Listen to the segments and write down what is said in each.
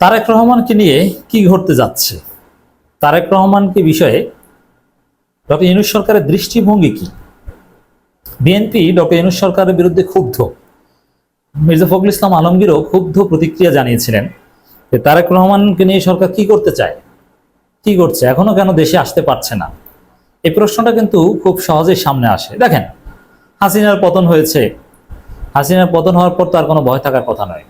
তারেক রহমানকে নিয়ে কি ঘটতে যাচ্ছে, তারেক রহমানকে বিষয়ে ডক্টর ইউনূস সরকারের দৃষ্টিভঙ্গি কি? বিএনপি ডক্টর ইউনূস সরকারের বিরুদ্ধে ক্ষুব্ধ। মির্জা ফখরুল ইসলাম আলমগীরও ক্ষুব্ধ প্রতিক্রিয়া জানিয়েছিলেন যে তারেক রহমানকে নিয়ে সরকার কি করতে চায়, কি করছে, এখনো কেন দেশে আসতে পারছে না। এই প্রশ্নটা কিন্তু খুব সহজেই সামনে আসে। দেখেন, হাসিনার পতন হয়েছে, হাসিনার পতন হওয়ার পর তো আর কোনো ভয় থাকার কথা নয়।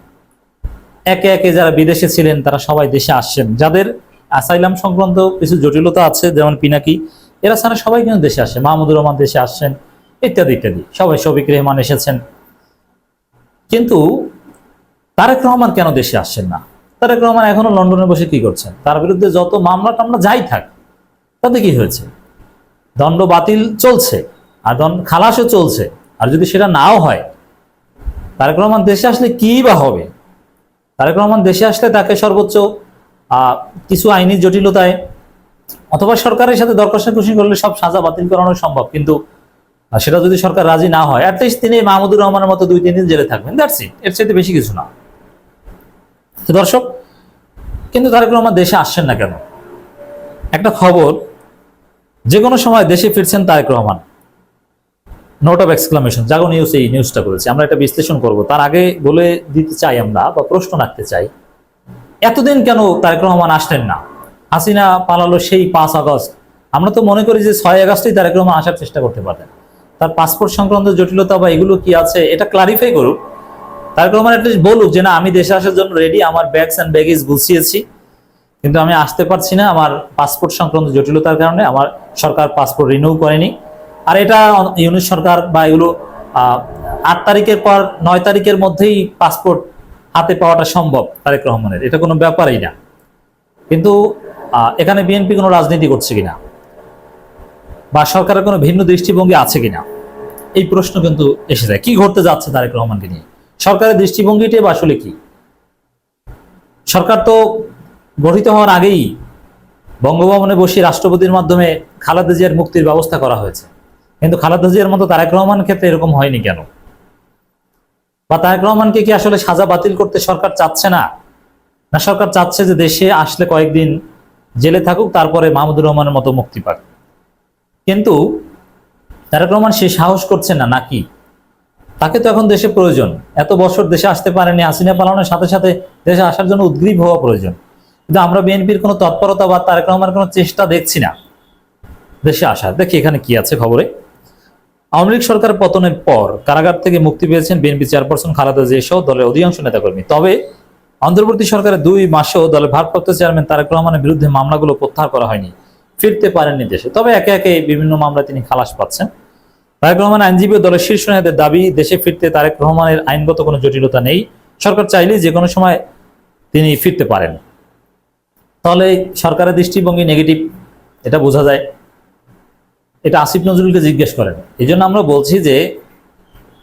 একে একে যারা বিদেশে ছিলেন তারা সবাই দেশে আসছেন, যাদের অ্যাসাইলাম সংক্রান্ত কিছু জটিলতা আছে যেমন পিনাকি, এরা ছাড়া সবাই কিন্তু দেশে আসে। মাহমুদুর রহমান দেশে আসছেন, ইত্যাদি ইত্যাদি, সবাই, শফিক রেহমান এসেছেন। কিন্তু তারেক রহমান কেন দেশে আসছেন না? তারেক রহমান এখনো লন্ডনে বসে কি করছেন? তার বিরুদ্ধে যত মামলা টামলা যাই থাক, তাতে কি হয়েছে? দণ্ড বাতিল চলছে, আর খালাসও চলছে। আর যদি সেটা নাও হয়, তারেক রহমান দেশে আসলে কি বা হবে? তারেক রহমান দেশে আসলে তাকে সর্বোচ্চ কিছু আইনি জটিলতায় অথবা সরকারের সাথে দরখাস্ত করলে সব সাজা বাতিল করানো সম্ভব, কিন্তু সেটা যদি সরকার রাজি না হয়, অ্যাটলিস্ট তিনি মাহমুদুর রহমানের মতো 2-3 দিন জেলে থাকবেন, দ্যাটস ইট, এর চাইতে বেশি কিছু না। দর্শক, কিন্তু তারেক রহমান দেশে আসছেন না কেন? একটা খবর, যে কোনো সময় দেশে ফিরছেন Tarique Rahman, note of exclamation. Jago News এই নিউজটা করেছে, আমরা একটা বিশ্লেষণ করব। তার আগে বলে দিতে চাই আমরা, বা প্রশ্ন রাখতে চাই, এতদিন কেন তারেক রহমান আসলেন না? হাসিনা পালালো সেই 5 আগস্ট। আমরা তো মনে করি যে 6 আগস্টেই তারেক রহমান আসার চেষ্টা করতে পারতেন। তার পাসপোর্ট সংক্রান্ত জটিলতা বা এগুলো কি আছে এটা ক্লারিফাই করুক। তারেক রহমান অ্যাটলিস্ট বলুক যে না, আমি দেশে আসার জন্য রেডি, আমার ব্যাগস অ্যান্ড ব্যাগেজ গুছিয়েছি, কিন্তু আমি আসতে পারছি না আমার পাসপোর্ট সংক্রান্ত জটিলতার কারণে। আমার সরকার পাসপোর্ট রিনিউ করেনি। আর এটা ইউনূস সরকার বা এগুলো 8 তারিখের পর 9 তারিখের মধ্যেই পাসপোর্ট হাতে পাওয়াটা সম্ভব তারেক রহমানের, এটা কোনো ব্যাপারই না। কিন্তু এখানে বিএনপি কোনো রাজনীতি করছে কিনা, বা সরকারের কোনো ভিন্ন দৃষ্টিভঙ্গি আছে কিনা, এই প্রশ্ন কিন্তু এসে যায়। কি ঘটতে যাচ্ছে তারেক রহমানকে নিয়ে? সরকারের দৃষ্টিভঙ্গিটাই বা আসলে কি? সরকার তো গঠিত হওয়ার আগেই বঙ্গভবনে বসে রাষ্ট্রপতির মাধ্যমে খালেদা জিয়ার মুক্তির ব্যবস্থা করা হয়েছে, কিন্তু খালেদা জিয়ার মতো তারেক রহমানের ক্ষেত্রে এরকম হয়নি কেন? বা তারেক রহমানকে কি আসলে সাজা বাতিল করতে সরকার চাচ্ছে না, না সরকার চাচ্ছে যে দেশে আসলে কয়েকদিন জেলে থাকুক, তারপরে মাহমুদুর রহমানের মতো মুক্তি পাক? কিন্তু তারেক রহমান সে সাহস করছেন না নাকি? তাকে তো এখন দেশে প্রয়োজন। এত বছর দেশে আসতে পারেনি, হাসিনা পালানোর সাথে সাথে দেশে আসার জন্য উদ্গ্রীব হওয়া প্রয়োজন। কিন্তু আমরা বিএনপির কোনো তৎপরতা বা তারেক রহমানের কোনো চেষ্টা দেখছি না দেশে আসার। দেখি এখানে কি আছে খবরে। আওয়ামী লীগ সরকার পতনের পর কারাগার থেকে মুক্তি পেয়েছেন বিএনপি চেয়ারপারসন খালেদা জিয়া সহ দলের অধিকাংশ নেতাকর্মী। তবে অন্তর্বর্তী সরকারের 2 মাসেও দলের ভারপ্রাপ্ত চেয়ারম্যান তারেক রহমানের বিরুদ্ধে মামলাগুলো প্রত্যাহার করা হয়নি, ফিরতে পারেননি দেশে। তবে একে একে বিভিন্ন মামলায় তিনি খালাস পাচ্ছেন। তারেক রহমান আইনজীবী ও দলের শীর্ষ নেতাদের দাবি, দেশে ফিরতে তারেক রহমানের আইনগত কোনো জটিলতা নেই, সরকার চাইলেই যে কোনো সময় তিনি ফিরতে পারেন। তাহলে সরকারের দৃষ্টিভঙ্গি নেগেটিভ, এটা বোঝা যায়। এটা আসিফ নজরুলকে জিজ্ঞেস করেন। এই জন্য আমরা বলছি যে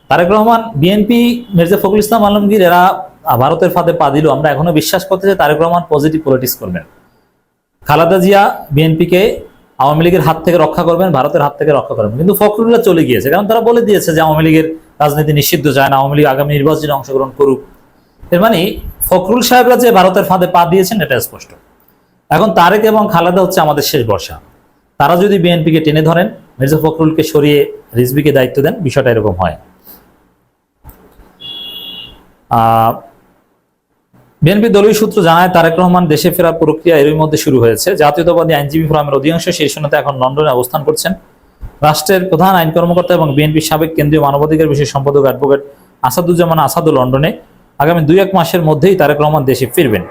তারেক রহমান, বিএনপি, মির্জা ফখরুল ইসলাম আলমগীর এরা ভারতের ফাঁদে পা দিল। আমরা এখনো বিশ্বাস করতে যে তারেক রহমান পজিটিভ পলিটিক্স করবেন। খালেদা জিয়া বিএনপিকে আওয়ামী লীগের হাত থেকে রক্ষা করবেন, ভারতের হাত থেকে রক্ষা করবেন। কিন্তু ফখরুল্লাহ চলে গিয়েছে, কারণ তারা বলে দিয়েছে যে আওয়ামী লীগের রাজনীতি নিষিদ্ধ চায় না, আওয়ামী লীগ আগামী নির্বাচনে অংশগ্রহণ করুক। এর মানে ফখরুল সাহেবরা যে ভারতের ফাঁদে পা দিয়েছেন এটা স্পষ্ট। এখন তারেক এবং খালেদা হচ্ছে আমাদের শেষ ভরসা। তারা যদি বিএনপিকে টেনে ধরেন, মির্জা ফখরুলকে সরিয়ে রিজভিকে দায়িত্ব দেন, বিষয়টা এরকম হয়। বিএনপি দলীয় সূত্র জানায় তারেক রহমান দেশে ফেরার প্রক্রিয়া এরই মধ্যে শুরু হয়েছে। জাতীয়তাবাদী আইনজীবী ফোরামের অধিকাংশ শীর্ষ নেতা এখন লন্ডনে অবস্থান করছেন। রাষ্ট্রের প্রধান আইন কর্মকর্তা এবং বিএনপির সাবেক কেন্দ্রীয় মানবাধিকার বিষয়ক সম্পাদক অ্যাডভোকেট আসাদুজ্জামান আসাদও লন্ডনে। আগামী 2-1 মাসের মধ্যেই তারেক রহমান দেশে ফিরবেন।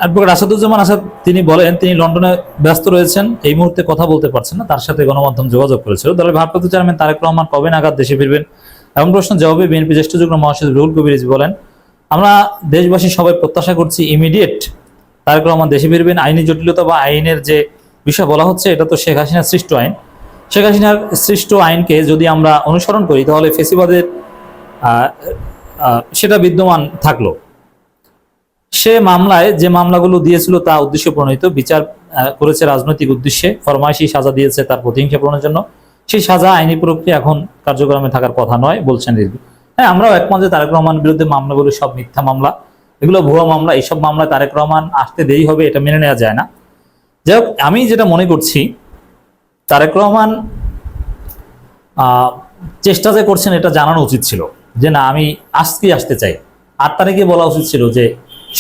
অ্যাডভোকেট আসাদুজ্জামান আসাদ তিনি বলেন, তিনি লন্ডনে ব্যস্ত রয়েছেন, এই মুহূর্তে কথা বলতে পারছেন না। তার সাথে গণমাধ্যম যোগাযোগ করেছিল। দলের ভারপ্রাপ্ত চেয়ারম্যান তারেক রহমান কবে নাগাদ দেশে ফিরবেন এমন প্রশ্ন জবাবে বিএনপি জ্যেষ্ঠ যুগ্ম মহাসচিব রুহুল কবির রিজভী বলেন, আমরা দেশবাসী সবাই প্রত্যাশা করছি ইমিডিয়েট তারেক রহমান দেশে ফিরবেন। আইনি জটিলতা বা আইনের যে বিষয় বলা হচ্ছে, এটা তো শেখ হাসিনার সৃষ্ট আইন। শেখ হাসিনার সৃষ্ট আইনকে যদি আমরা অনুসরণ করি, তাহলে ফেসিবাদের সেটা বিদ্যমান থাকলো। সে মামলায় যে মামলাগুলো দিয়েছিল তা উদ্দেশ্য প্রণীত, বিচার করেছে রাজনৈতিক উদ্দেশ্যে, ফরমাইশি সাজা দিয়েছে তার প্রতিহিংসা পূরণের জন্য। সেই সাজা আইনি প্রক্রিয়া এখন কার্যক্রমে থাকার কথা নয় বলছেন রিজভী। হ্যাঁ, আমরাও একমত যে তারেক রহমানের বিরুদ্ধে মামলাগুলো সব মিথ্যা মামলা, এগুলো ভুয়া মামলা। এইসব মামলায় তারেক রহমান আসতে দেরি হবে, এটা মেনে নেওয়া যায় না। যাই হোক, আমি যেটা মনে করছি, তারেক রহমান চেষ্টা যে করছেন এটা জানানো উচিত ছিল যে না, আমি আজকেই আসতে চাই। 8 তারিখে বলা উচিত ছিল যে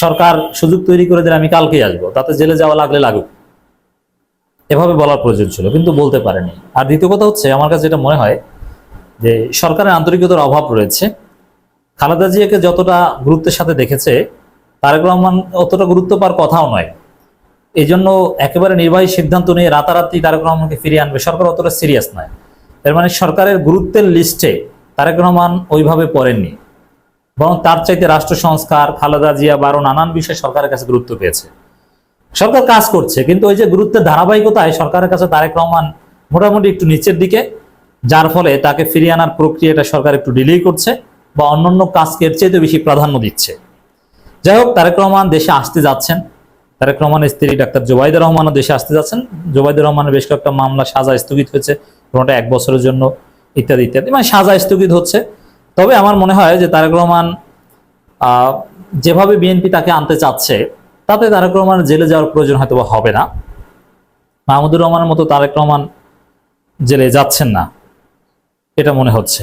সরকার সুযোগ তৈরি করে দিলে আমি কালকেই আসবো, তাতে জেলে যাওয়া লাগলে লাগুক, এভাবে বলার প্রয়োজন ছিল, কিন্তু বলতে পারেনি। আর দ্বিতীয় কথা হচ্ছে, আমার কাছে যেটা মনে হয় যে সরকারের আন্তরিকতার অভাব রয়েছে। খালেদা জিয়াকে যতটা গুরুত্বের সাথে দেখেছে, তারেক রহমান অতটা গুরুত্ব পাওয়ার কথাও নয়। এই জন্য একেবারে নির্বাহী সিদ্ধান্ত নিয়ে রাতারাতি তারেক রহমানকে ফিরিয়ে আনবে, সরকার অতটা সিরিয়াস নয়। এর মানে সরকারের গুরুত্বের লিস্টে তারেক রহমান ওইভাবে পড়েননি, বরং তার চাইতে রাষ্ট্র সংস্কার, খালেদা জিয়া বা আরো নানান বিষয় সরকারের কাছে গুরুত্ব পেয়েছে। সরকার কাজ করছে, কিন্তু ওই যে গুরুত্বের ধারাবাহিকতায় সরকারের কাছে তারেক রহমান মোটামুটি একটু নিচের দিকে, যার ফলে তাকে ফিরিয়ে আনার প্রক্রিয়াটা সরকার একটু ডিলে করছে বা অন্যান্য কাজকে এর চাইতে বেশি প্রাধান্য দিচ্ছে। যাই হোক, তারেক রহমান দেশে আসতে যাচ্ছেন। তারেক রহমানের স্ত্রী ডাক্তার জোবাইদা রহমানও দেশে আসতে যাচ্ছেন। জোবাইদা রহমানের বেশ কয়েকটা মামলা সাজা স্থগিত হয়েছে, কোনোটা 1 বছরের জন্য, ইত্যাদি ইত্যাদি, মানে সাজা স্থগিত হচ্ছে। তবে আমার মনে হয় যে তারেক রহমান যেভাবে বিএনপি তাকে আনতে চাচ্ছে, তাতে তারেক রহমানের জেলে যাওয়ার প্রয়োজন হয়তো হবে না। মাহমুদুর রহমানের মতো তারেক রহমান জেলে যাচ্ছেন না, এটা মনে হচ্ছে।